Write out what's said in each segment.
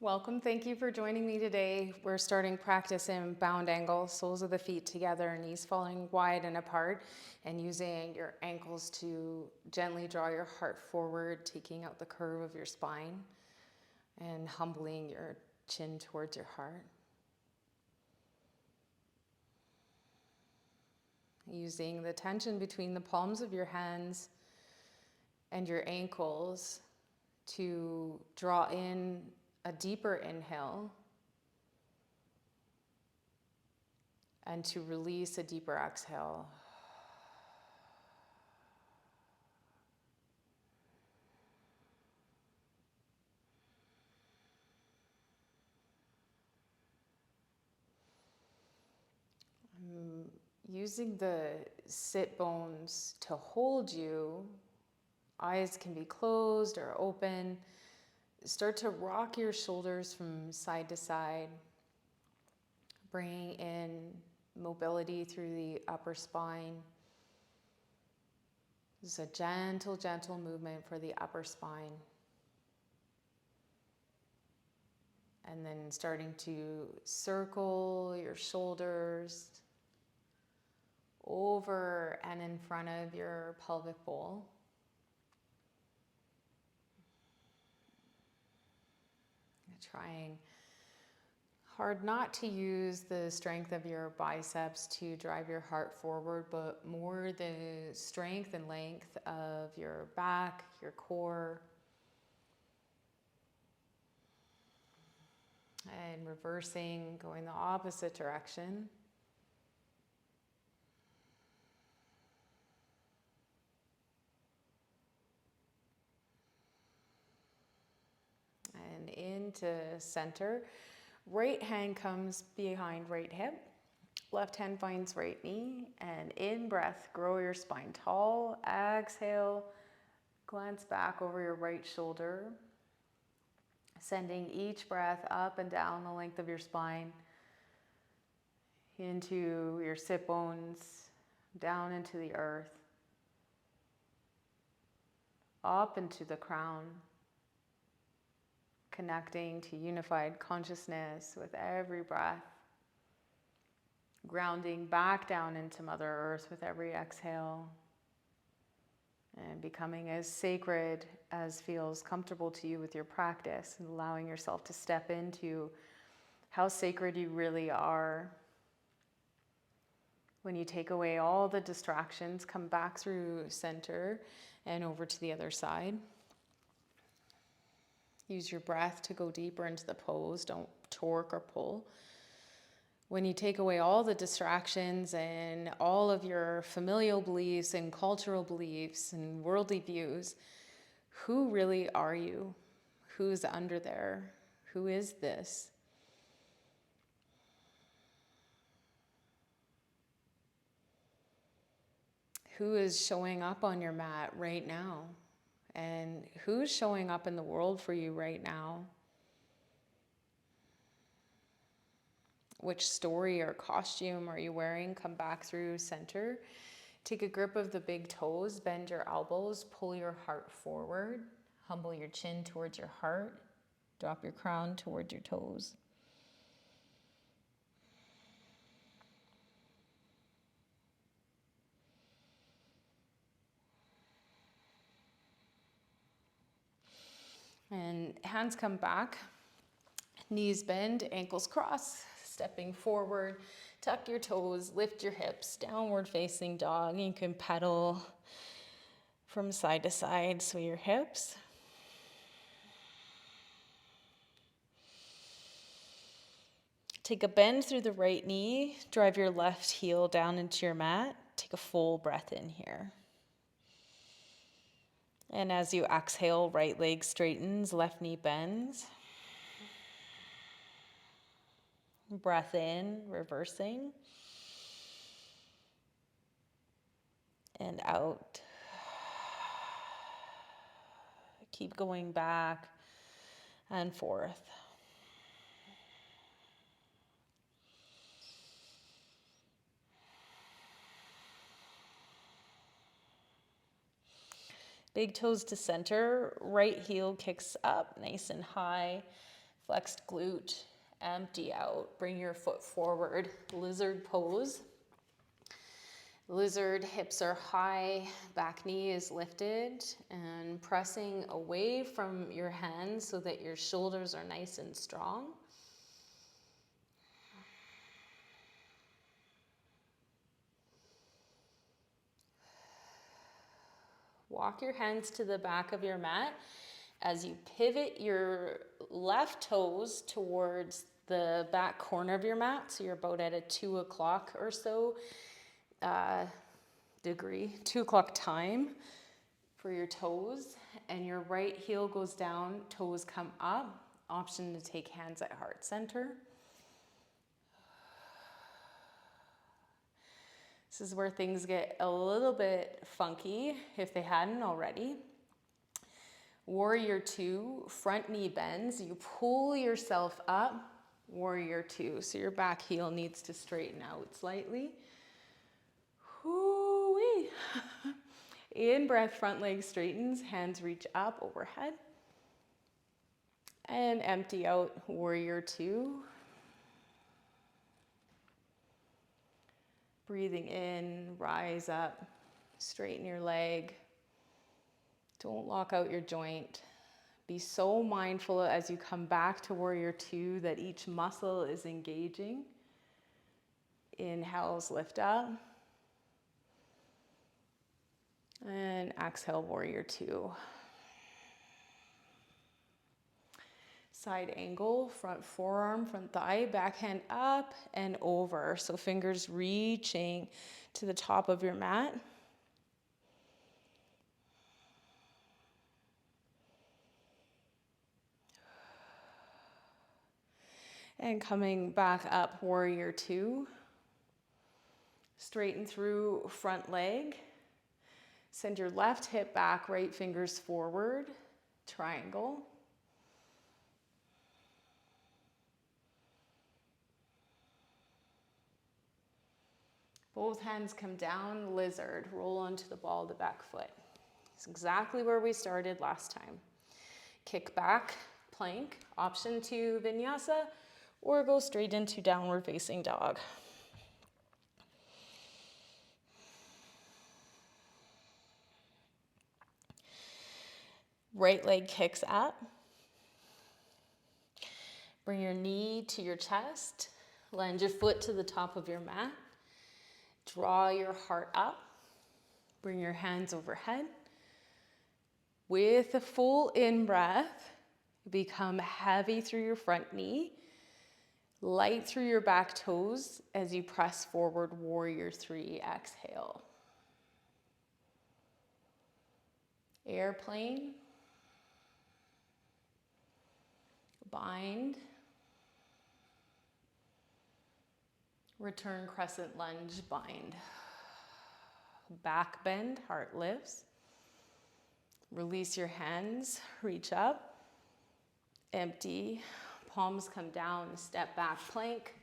Welcome. Thank you for joining me today. We're starting practice in bound angle, soles of the feet together, knees falling wide and apart, and using your ankles to gently draw your heart forward, taking out the curve of your spine and humbling your chin towards your heart. Using the tension between the palms of your hands and your ankles to draw in a deeper inhale and to release a deeper exhale. I'm using the sit bones to hold you. Eyes can be closed or open. Start to rock your shoulders from side to side, bringing in mobility through the upper spine. This is a gentle, gentle movement for the upper spine. And then starting to circle your shoulders over and in front of your pelvic bowl. Trying hard not to use the strength of your biceps to drive your heart forward, but more the strength and length of your back, your core. And reversing, going the opposite direction. And into center. Right hand comes behind right hip. Left hand finds right knee. And in breath, grow your spine tall. Exhale, glance back over your right shoulder. Sending each breath up and down the length of your spine. Into your sit bones, down into the earth. Up into the crown. Connecting to unified consciousness with every breath. Grounding back down into Mother Earth with every exhale. And becoming as sacred as feels comfortable to you with your practice, and allowing yourself to step into how sacred you really are. When you take away all the distractions, come back through center and over to the other side. Use your breath to go deeper into the pose. Don't torque or pull. When you take away all the distractions and all of your familial beliefs and cultural beliefs and worldly views, who really are you? Who's under there? Who is this? Who is showing up on your mat right now? And who's showing up in the world for you right now? Which story or costume are you wearing? Come back through center. Take a grip of the big toes, bend your elbows, pull your heart forward, humble your chin towards your heart, drop your crown towards your toes. And hands come back, knees bend, ankles cross, stepping forward, tuck your toes, lift your hips, downward facing dog. You can pedal from side to side, sway your hips. Take a bend through the right knee, drive your left heel down into your mat. Take a full breath in here. And as you exhale, right leg straightens, left knee bends. Breath in, reversing. And out. Keep going back and forth. Big toes to center, right heel kicks up nice and high. Flexed glute, empty out. Bring your foot forward, lizard pose. Lizard, hips are high, back knee is lifted, and pressing away from your hands so that your shoulders are nice and strong. Walk your hands to the back of your mat as you pivot your left toes towards the back corner of your mat. So you're about at a 2 o'clock or so degree, 2 o'clock time for your toes. And your right heel goes down, toes come up. Option to take hands at heart center. This is where things get a little bit funky if they hadn't already. Warrior 2, front knee bends. You pull yourself up, warrior 2. So your back heel needs to straighten out slightly. Hoo-wee. In breath, front leg straightens, hands reach up overhead. And empty out, warrior 2. Breathing in, rise up, straighten your leg. Don't lock out your joint. Be so mindful as you come back to warrior 2 that each muscle is engaging. Inhales, lift up. And exhale, warrior 2. Side angle, front forearm, front thigh, backhand up and over. So fingers reaching to the top of your mat. And coming back up, warrior 2. Straighten through front leg. Send your left hip back, right fingers forward, triangle. Both hands come down, lizard, roll onto the ball of the back foot. It's exactly where we started last time. Kick back, plank, option to vinyasa, or go straight into downward facing dog. Right leg kicks up. Bring your knee to your chest. Land your foot to the top of your mat. Draw your heart up. Bring your hands overhead. With a full in-breath, become heavy through your front knee, light through your back toes as you press forward, warrior 3, exhale. Airplane. Bind. Return crescent lunge, bind. Back bend, heart lifts. Release your hands, reach up. Empty, palms come down, step back, plank.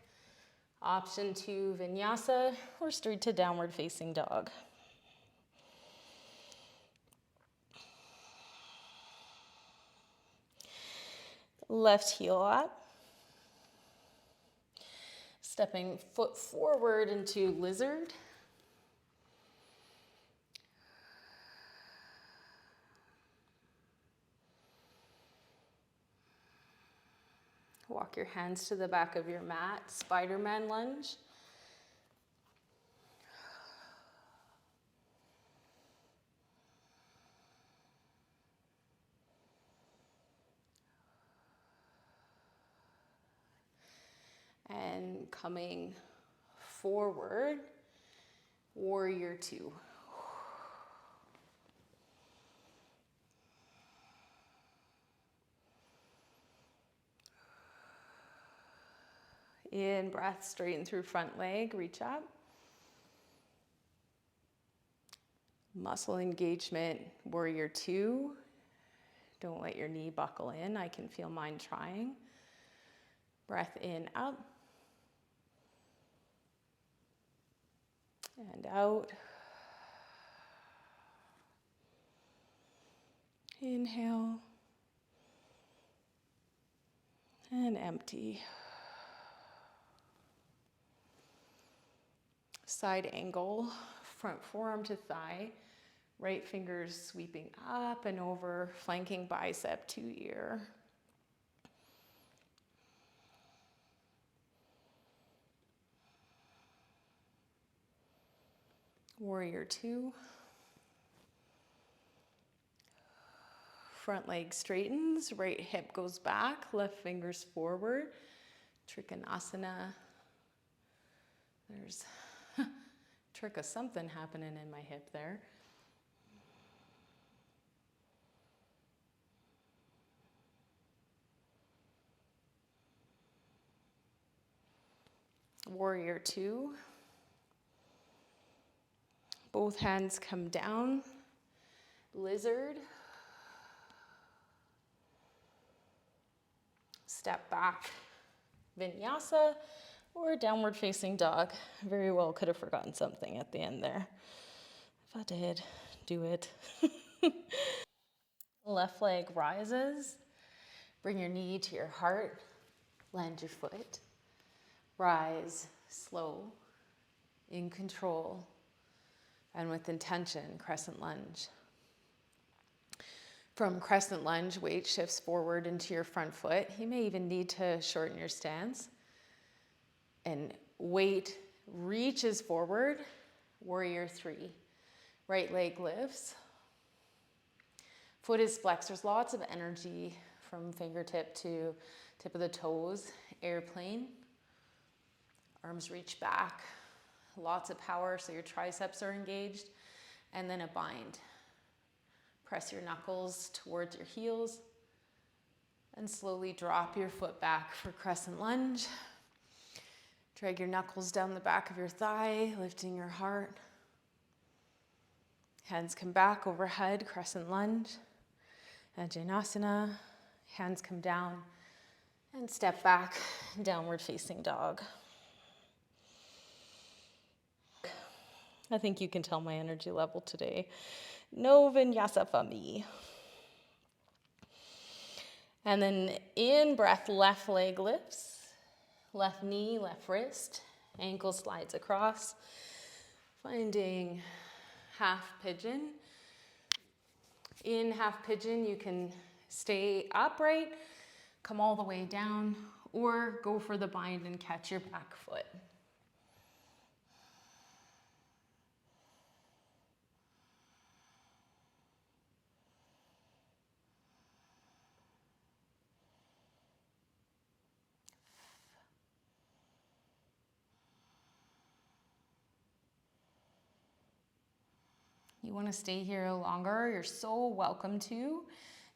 Option to vinyasa or straight to downward facing dog. Left heel up. Stepping foot forward into lizard. Walk your hands to the back of your mat, Spider-Man lunge. And coming forward, warrior 2. In breath, straighten through front leg, reach up. Muscle engagement, warrior 2. Don't let your knee buckle in. I can feel mine trying. Breath in, up. And out. Inhale. And empty. Side angle, front forearm to thigh, right fingers sweeping up and over, flanking bicep to ear. Warrior two. Front leg straightens, right hip goes back, left fingers forward. Asana. There's a trick of something happening in my hip there. Warrior two. Both hands come down. Lizard. Step back. Vinyasa or downward facing dog. Very well could have forgotten something at the end there. If I did, do it. Left leg rises. Bring your knee to your heart. Land your foot. Rise slow, in control, and with intention, crescent lunge. From crescent lunge, weight shifts forward into your front foot. You may even need to shorten your stance. And weight reaches forward, warrior three. Right leg lifts. Foot is flexed. There's lots of energy from fingertip to tip of the toes. Airplane. Arms reach back. Lots of power, so your triceps are engaged. And then a bind. Press your knuckles towards your heels. And slowly drop your foot back for crescent lunge. Drag your knuckles down the back of your thigh, lifting your heart. Hands come back overhead, crescent lunge. Ajjanasana. Hands come down and step back, downward facing dog. I think you can tell my energy level today. No vinyasa for me. And then in breath, left leg lifts. Left knee, left wrist, ankle slides across, finding half pigeon. In half pigeon, you can stay upright, come all the way down, or go for the bind and catch your back foot. You want to stay here longer, you're so welcome to.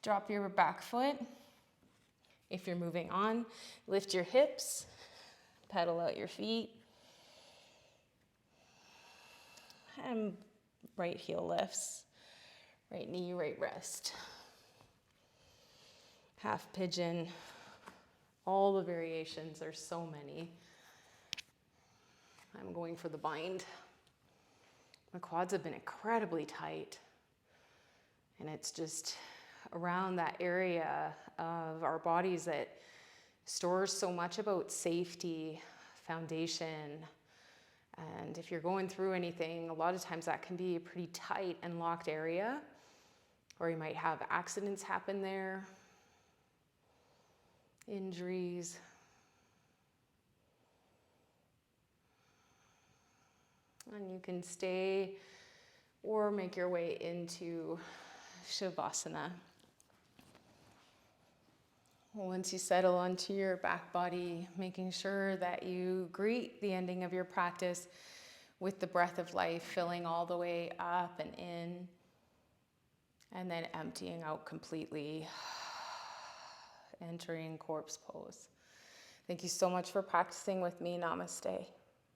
Drop your back foot. If you're moving on, lift your hips, pedal out your feet. And right heel lifts, right knee, right wrist. Half pigeon, all the variations, there's so many. I'm going for the bind. My quads have been incredibly tight, and it's just around that area of our bodies that stores so much about safety, foundation, and if you're going through anything, a lot of times that can be a pretty tight and locked area, or you might have accidents happen there, injuries. And you can stay or make your way into Shavasana. Once you settle onto your back body, making sure that you greet the ending of your practice with the breath of life, filling all the way up and in, and then emptying out completely, entering corpse pose. Thank you so much for practicing with me. Namaste.